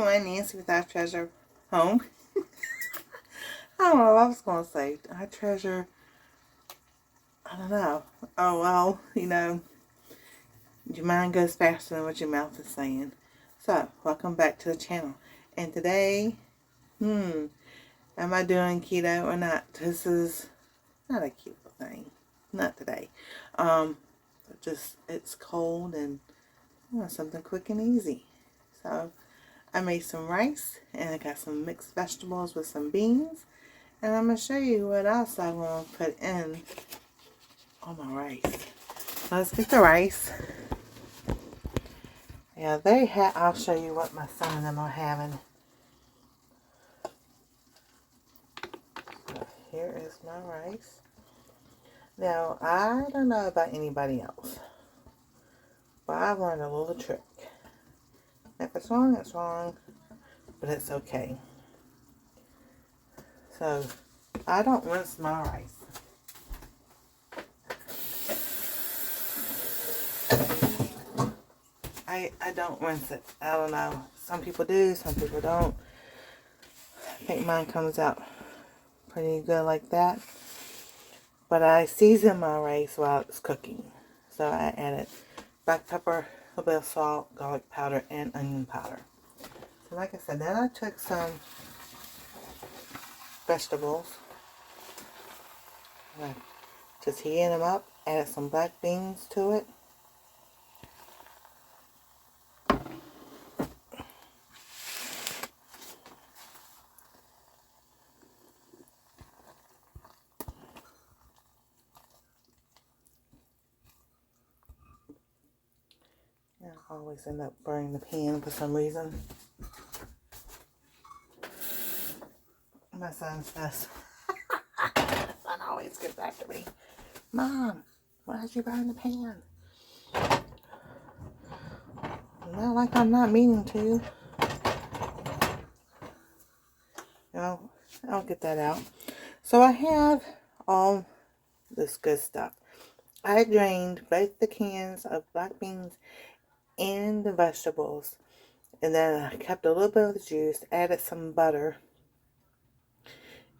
everyone, Nancy with I Treasure Home. I don't know what I was going to say. I treasure, I don't know. Oh, well, you know, your mind goes faster than what your mouth is saying. So, welcome back to the channel. And today, am I doing keto or not? This is not a keto thing. Not today. Just, it's cold and I want something quick and easy. So, I made some rice and I got some mixed vegetables with some beans. And I'm going to show you what else I want to put in on my rice. Let's get the rice. Yeah, I'll show you what my son and them are having. So here is my rice. Now, I don't know about anybody else, but I've learned a little trick. If it's wrong, it's wrong, but it's okay. So, I don't rinse my rice. I don't rinse it. I don't know. Some people do, some people don't. I think mine comes out pretty good like that. But I season my rice while it's cooking. So I added black pepper, a little bit of salt, garlic powder, and onion powder. So like I said, then I took some vegetables. I just heated them up, added some black beans to it. I always end up burning the pan for some reason. My son says, son always gets back to me. Mom, why did you burn the pan? Not like I'm not meaning to. You know, I'll get that out. So I have all this good stuff. I drained both the cans of black beans and the vegetables. And then I kept a little bit of the juice, added some butter.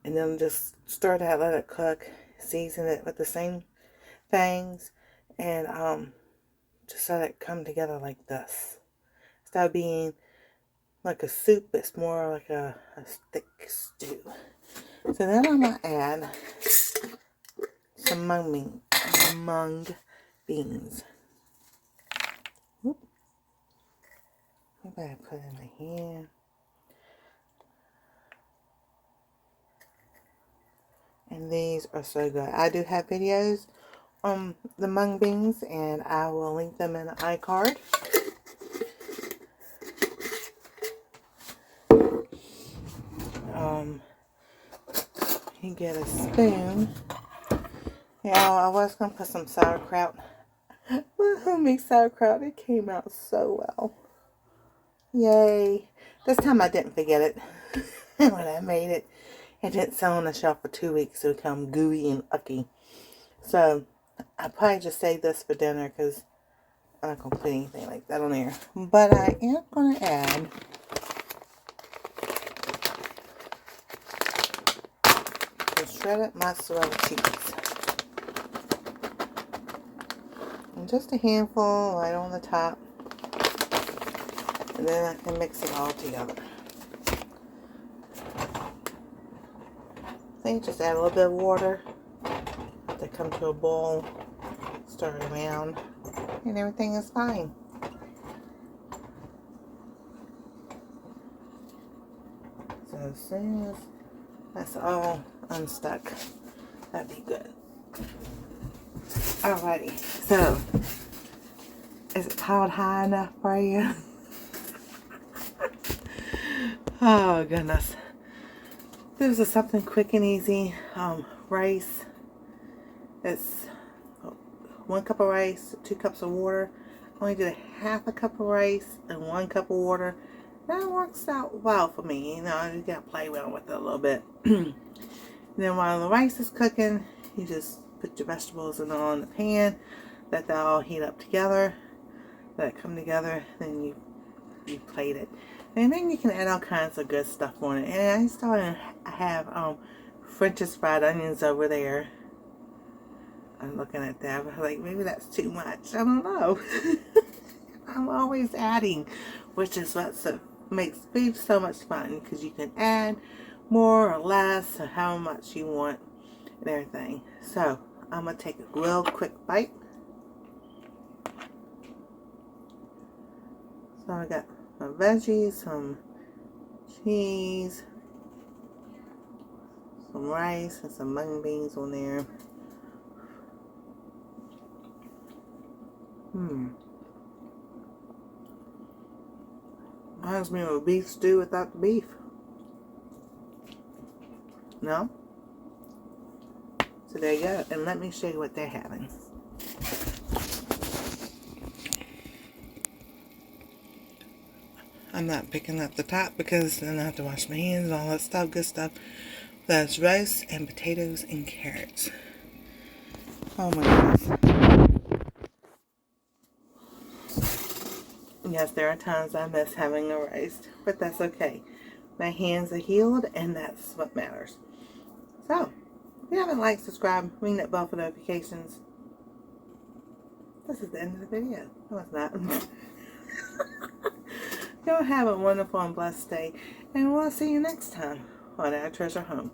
And then just stir that, let it cook, season it with the same things, and just let it come together like this. Instead of being like a soup, it's more like a thick stew. So then I'm going to add some mung beans. Whoop. Maybe I put it in here. And these are so good. I do have videos on the mung beans, and I will link them in the iCard. You get a spoon. Yeah, I was going to put some sauerkraut. My homemade sauerkraut, it came out so well. Yay. This time I didn't forget it when I made it. It didn't sell on the shelf for 2 weeks. It would become gooey and ucky. So, I probably just saved this for dinner because I'm not going to put anything like that on there. But I am going to add some shredded mozzarella cheese. And just a handful right on the top. And then I can mix it all together. I think just add a little bit of water to come to a boil, stir it around, and everything is fine. So as soon as that's all unstuck, that'd be good. Alrighty, so is it piled high enough for you? Oh goodness. This is something quick and easy. Rice. It's 1 cup of rice, 2 cups of water. I only did a half a cup of rice and 1 cup of water. That works out well for me. You know, you gotta play around with it a little bit. Then while the rice is cooking, you just put your vegetables on the pan. Let that all heat up together. Let it come together. Then you you plate it. And then you can add all kinds of good stuff on it. And I started to have French's fried onions over there. I'm looking at that, but like maybe that's too much. I don't know. I'm always adding, which is what makes beef so much fun, because you can add more or less or how much you want and everything. So I'm gonna take a real quick bite. So I got my veggies, some cheese, some rice, and some mung beans on there. Reminds me of a beef stew without the beef. No? So there you go. And let me show you what they're having. I'm not picking up the top because then I have to wash my hands and all that stuff, good stuff. That's rice and potatoes and carrots. Oh my goodness. Yes, there are times I miss having a rice, but that's okay. My hands are healed, and that's what matters. So, if you haven't liked, subscribe, ring that bell for notifications. This is the end of the video. No, it's not. Y'all have a wonderful and blessed day, and we'll see you next time on Our Treasure Home.